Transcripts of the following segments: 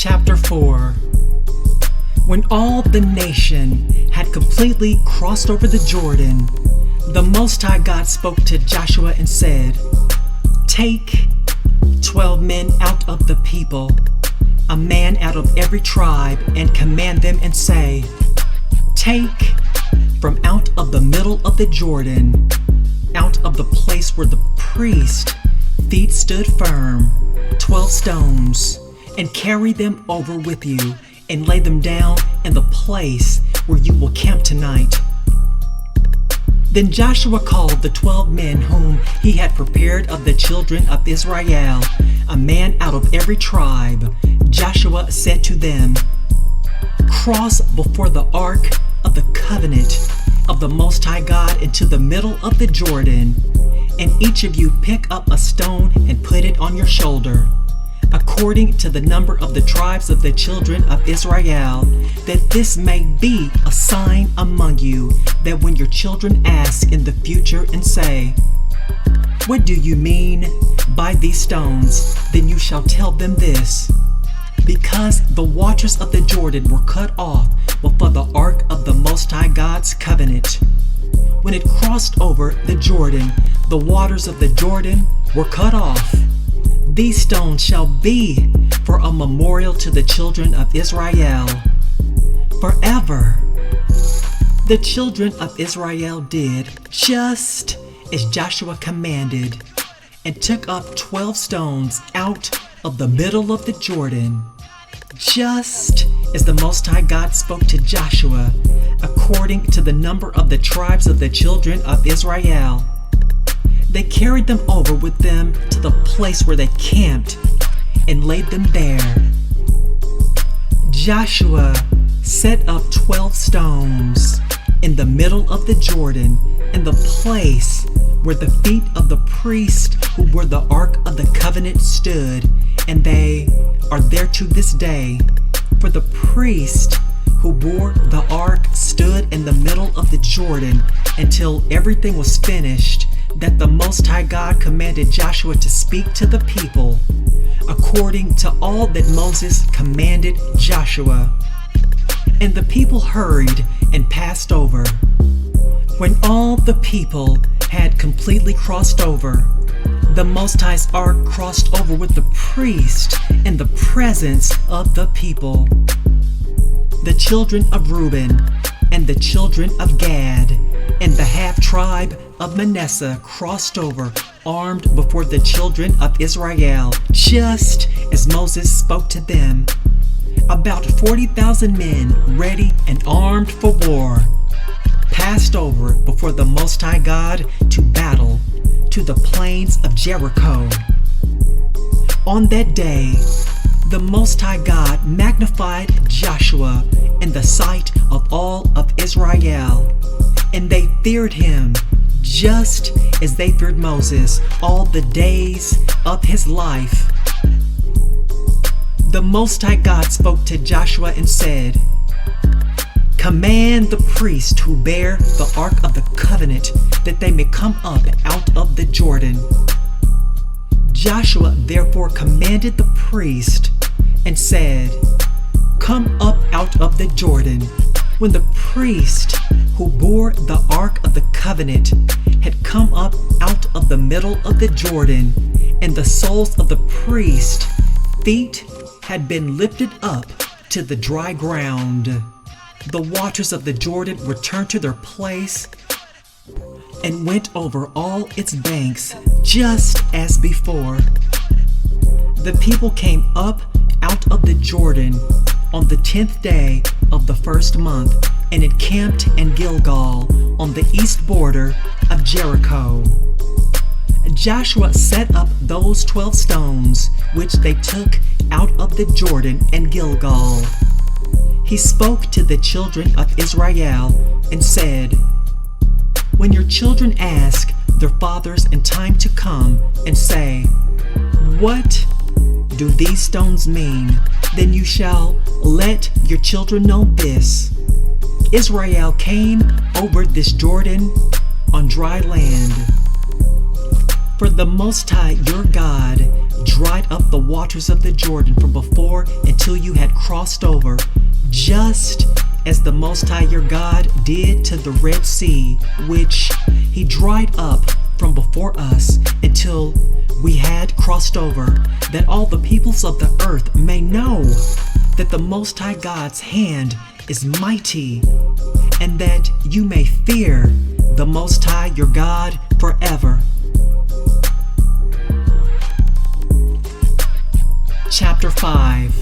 Chapter 4. When all the nation had completely crossed over the Jordan, the Most High God spoke to Joshua and said, "Take 12 men out of the people, a man out of every tribe, and command them and say, Take from out of the middle of the Jordan, out of the place where the priest's feet stood firm, 12 stones, and carry them over with you, and lay them down in the place where you will camp tonight." Then Joshua called the 12 men whom he had prepared of the children of Israel, a man out of every tribe. Joshua said to them, "Cross before the ark of the covenant of the Most High God into the middle of the Jordan, and each of you pick up a stone and put it on your shoulder, according to the number of the tribes of the children of Israel, that this may be a sign among you, that when your children ask in the future and say, 'What do you mean by these stones?' then you shall tell them this: because the waters of the Jordan were cut off before the ark of the Most High God's covenant. When it crossed over the Jordan, the waters of the Jordan were cut off. These stones shall be for a memorial to the children of Israel forever." The children of Israel did just as Joshua commanded, and took up 12 stones out of the middle of the Jordan, just as the Most High God spoke to Joshua, according to the number of the tribes of the children of Israel. They carried them over with them to the place where they camped and laid them there. Joshua set up 12 stones in the middle of the Jordan, in the place where the feet of the priests who bore the ark of the covenant stood, and they are there to this day. For the priest who bore the ark stood in the middle of the Jordan until everything was finished that the Most High God commanded Joshua to speak to the people, according to all that Moses commanded Joshua. And the people hurried and passed over. When all the people had completely crossed over, the Most High's ark crossed over with the priest in the presence of the people. The children of Reuben and the children of Gad and the half-tribe of Manasseh crossed over armed before the children of Israel, just as Moses spoke to them. About 40,000 men, ready and armed for war, passed over before the Most High God to battle to the plains of Jericho. On that day, the Most High God magnified Joshua in the sight of all of Israel, and they feared him just as they feared Moses all the days of his life. The Most High God spoke to Joshua and said, "Command the priests who bear the ark of the covenant that they may come up out of the Jordan." Joshua therefore commanded the priest and said, "Come up out of the Jordan." When the priest who bore the ark of the covenant had come up out of the middle of the Jordan, and the soles of the priest's feet had been lifted up to the dry ground, the waters of the Jordan returned to their place and went over all its banks just as before. The people came up out of the Jordan on the 10th day of the first month, and encamped in Gilgal on the east border of Jericho. Joshua set up those 12 stones which they took out of the Jordan and Gilgal. He spoke to the children of Israel and said, "When your children ask their fathers in time to come and say, 'What do these stones mean?' then you shall let your children know this: Israel came over this Jordan on dry land. For the Most High your God dried up the waters of the Jordan from before until you had crossed over, just as the Most High your God did to the Red Sea, which he dried up from before us until we had crossed over, that all the peoples of the earth may know that the Most High God's hand is mighty, and that you may fear the Most High your God forever. Chapter 5.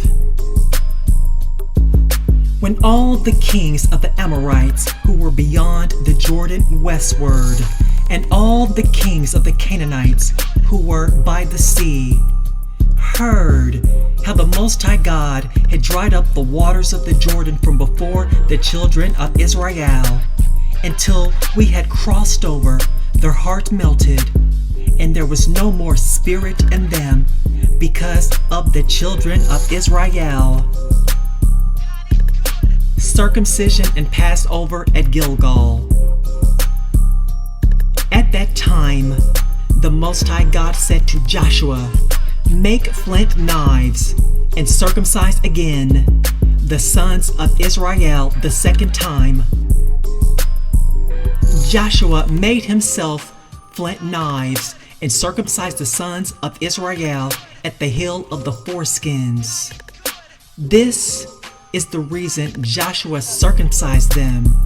When all the kings of the Amorites who were beyond the Jordan westward, and all the kings of the Canaanites who were by the sea, heard how the Most High God had dried up the waters of the Jordan from before the children of Israel, until we had crossed over, their heart melted, and there was no more spirit in them because of the children of Israel. Circumcision and Passover at Gilgal. At that time, the Most High God said to Joshua, "Make flint knives, and circumcise again the sons of Israel the second time." Joshua made himself flint knives and circumcised the sons of Israel at the hill of the foreskins. This is the reason Joshua circumcised them.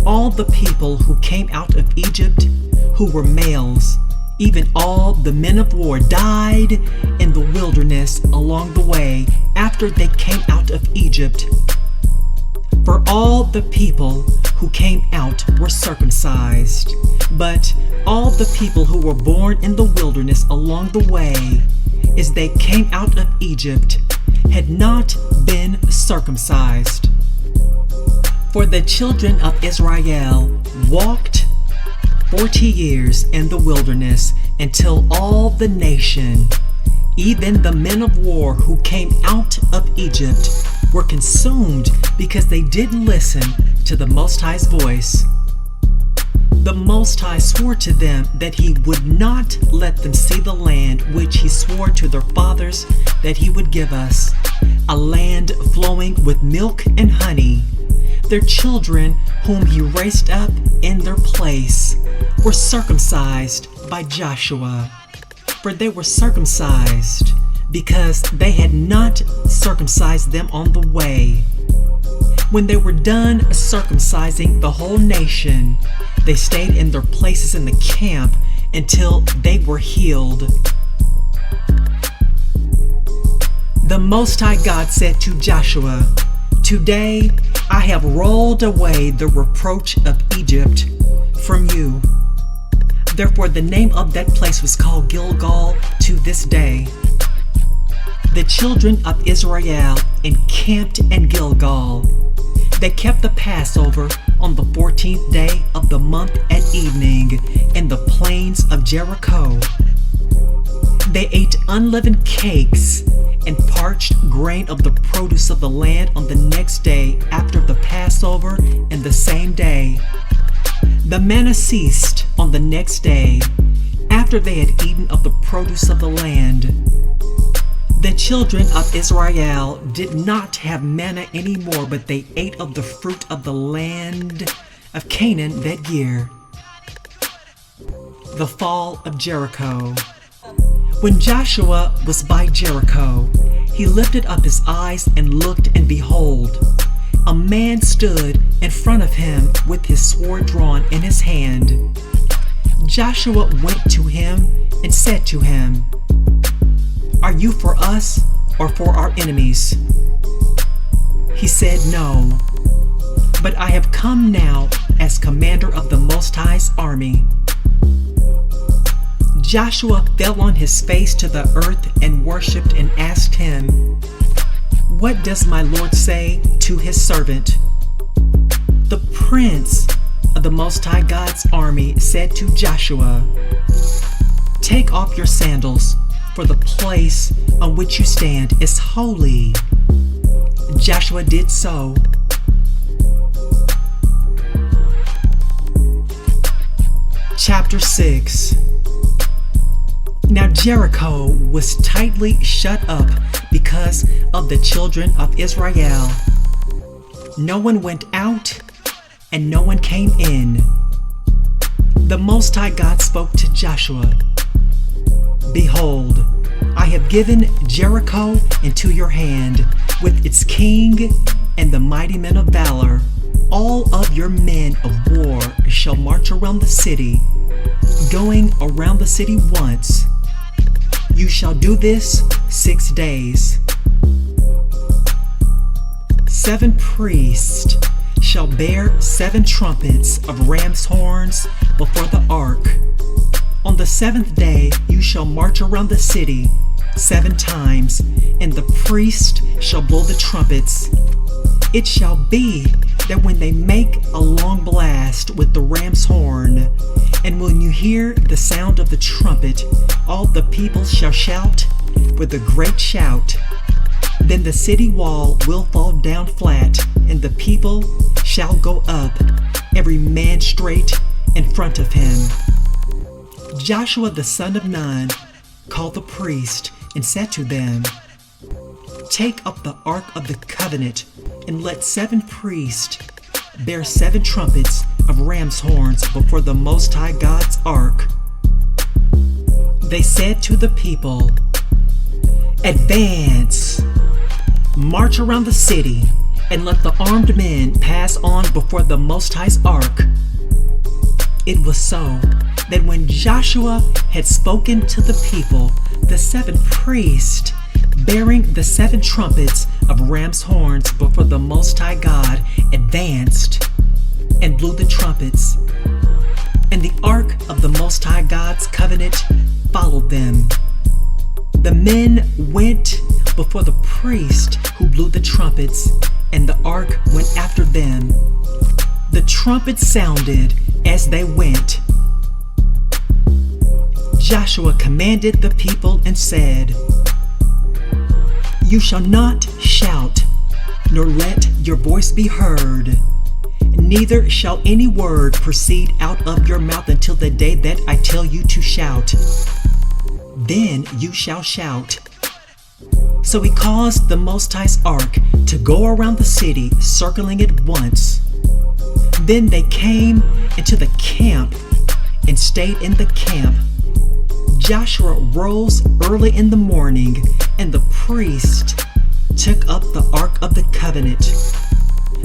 All the people who came out of Egypt, who were males, even all the men of war, died in the wilderness along the way after they came out of Egypt. For all the people who came out were circumcised, but all the people who were born in the wilderness along the way, as they came out of Egypt, had not been circumcised. For the children of Israel walked 40 years in the wilderness until all the nation, even the men of war who came out of Egypt, were consumed because they didn't listen to the Most High's voice. The Most High swore to them that he would not let them see the land which he swore to their fathers that he would give us, a land flowing with milk and honey. Their children, whom he raised up in their place, were circumcised by Joshua. For they were circumcised because they had not circumcised them on the way. When they were done circumcising the whole nation, they stayed in their places in the camp until they were healed. The Most High God said to Joshua, "Today I have rolled away the reproach of Egypt from you." Therefore the name of that place was called Gilgal to this day. The children of Israel encamped in Gilgal. They kept the Passover on the 14th day of the month at evening in the plains of Jericho. They ate unleavened cakes and parched grain of the produce of the land on the next day after the Passover, and the same day. The manna ceased on the next day after they had eaten of the produce of the land. The children of Israel did not have manna anymore, but they ate of the fruit of the land of Canaan that year. The fall of Jericho. When Joshua was by Jericho, he lifted up his eyes and looked, and behold, a man stood in front of him with his sword drawn in his hand. Joshua went to him and said to him, "Are you for us or for our enemies?" He said, "No, but I have come now as commander of the Most High's army." Joshua fell on his face to the earth and worshipped and asked him, "What does my Lord say to his servant?" The prince of the Most High God's army said to Joshua, "Take off your sandals, for the place on which you stand is holy." Joshua did so. Chapter 6. Now Jericho was tightly shut up because of the children of Israel. No one went out and no one came in. The Most High God spoke to Joshua. Behold, I have given Jericho into your hand, with its king and the mighty men of valor. All of your men of war shall march around the city, going around the city once. You shall do this 6 days. 7 priests shall bear 7 trumpets of ram's horns before the ark. On the 7th day you shall march around the city 7 times, and the priest shall blow the trumpets. It shall be that when they make a long blast with the ram's horn, and when you hear the sound of the trumpet, all the people shall shout with a great shout. Then the city wall will fall down flat, and the people shall go up, every man straight in front of him. Joshua the son of Nun called the priest and said to them, Take up the ark of the covenant, and let 7 priests bear 7 trumpets of ram's horns before the Most High God's ark. They said to the people, Advance, march around the city, and let the armed men pass on before the Most High's ark. It was so that when Joshua had spoken to the people, the 7 priests bearing the 7 trumpets of ram's horns before the Most High God advanced and blew the trumpets, and the ark of the Most High God's covenant followed them. The men went before the priest who blew the trumpets, and the ark went after them. The trumpets sounded as they went. Joshua commanded the people and said, You shall not shout, nor let your voice be heard. Neither shall any word proceed out of your mouth until the day that I tell you to shout. Then you shall shout. So he caused the Most High's ark to go around the city, circling it once. Then they came into the camp and stayed in the camp. Joshua rose early in the morning, and the priest took up the ark of the covenant.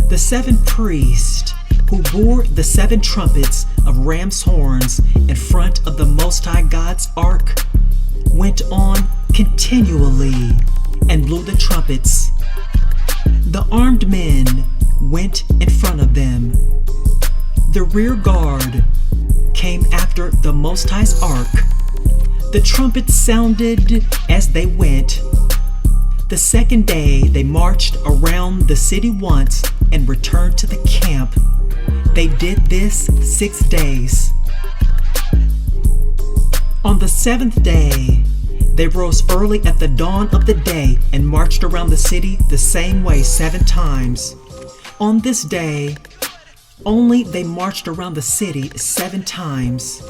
The 7 priests who bore the 7 trumpets of ram's horns in front of the Most High God's ark went on continually and blew the trumpets. The armed men went in front of them. The rear guard came after the Most High's ark. The trumpets sounded as they went. The 2nd day they marched around the city once and returned to the camp. They did this 6 days. On the 7th day, they rose early at the dawn of the day and marched around the city the same way 7 times. On this day, only they marched around the city 7 times.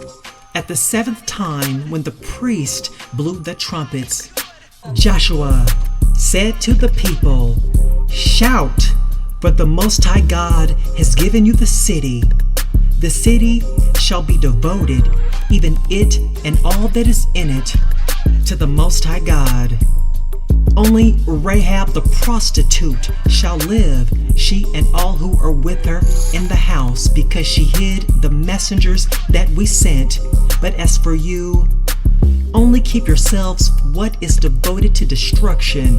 At the 7th time, when the priest blew the trumpets, Joshua said to the people, Shout, for the Most High God has given you the city. The city shall be devoted, even it and all that is in it, to the Most High God. Only Rahab the prostitute shall live, she and all who are with her in the house, because she hid the messengers that we sent. But as for you, only keep yourselves what is devoted to destruction,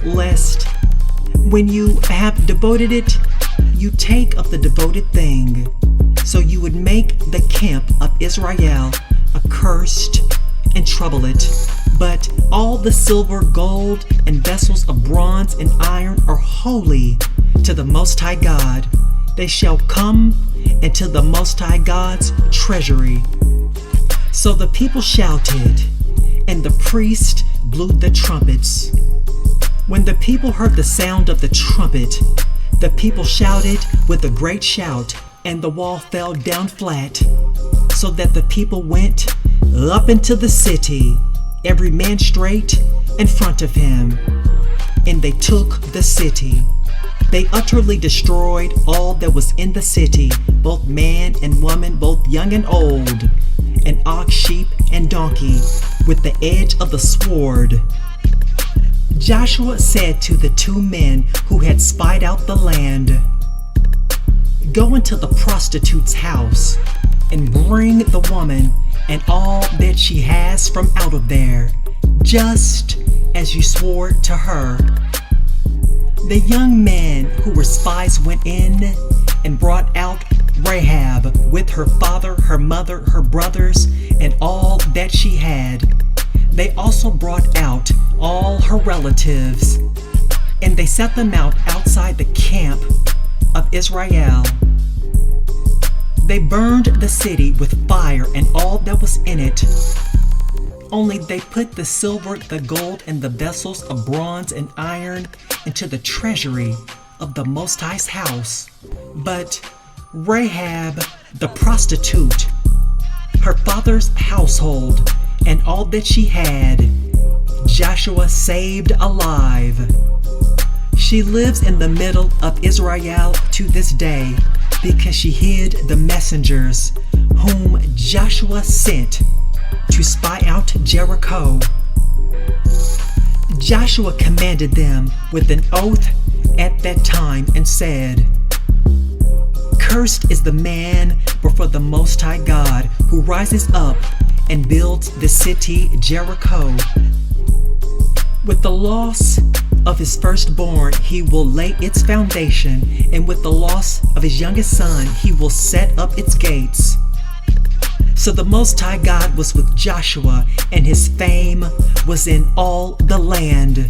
lest when you have devoted it, you take of the devoted thing, so you would make the camp of Israel accursed and trouble it. But all the silver, gold, and vessels of bronze and iron are holy to the Most High God. They shall come into the Most High God's treasury. So the people shouted, and the priest blew the trumpets. When the people heard the sound of the trumpet, the people shouted with a great shout, and the wall fell down flat, so that the people went up into the city, every man straight in front of him. And they took the city. They utterly destroyed all that was in the city, both man and woman, both young and old, and ox, sheep, and donkey, with the edge of the sword. Joshua said to the 2 men who had spied out the land, "Go into the prostitute's house, and bring the woman and all that she has from out of there, just as you swore to her." The young men who were spies went in and brought out Rahab with her father, her mother, her brothers, and all that she had. They also brought out all her relatives, and they set them out outside the camp of Israel. They burned the city with fire and all that was in it. Only they put the silver, the gold, and the vessels of bronze and iron into the treasury of the Most High's house. But Rahab the prostitute, her father's household, and all that she had, Joshua saved alive. She lives in the middle of Israel to this day because she hid the messengers whom Joshua sent to spy out Jericho. Joshua commanded them with an oath at that time and said, "Cursed is the man before the Most High God who rises up and builds the city Jericho. With the loss of his firstborn he will lay its foundation, and with the loss of his youngest son he will set up its gates." So the Most High God was with Joshua, and his fame was in all the land.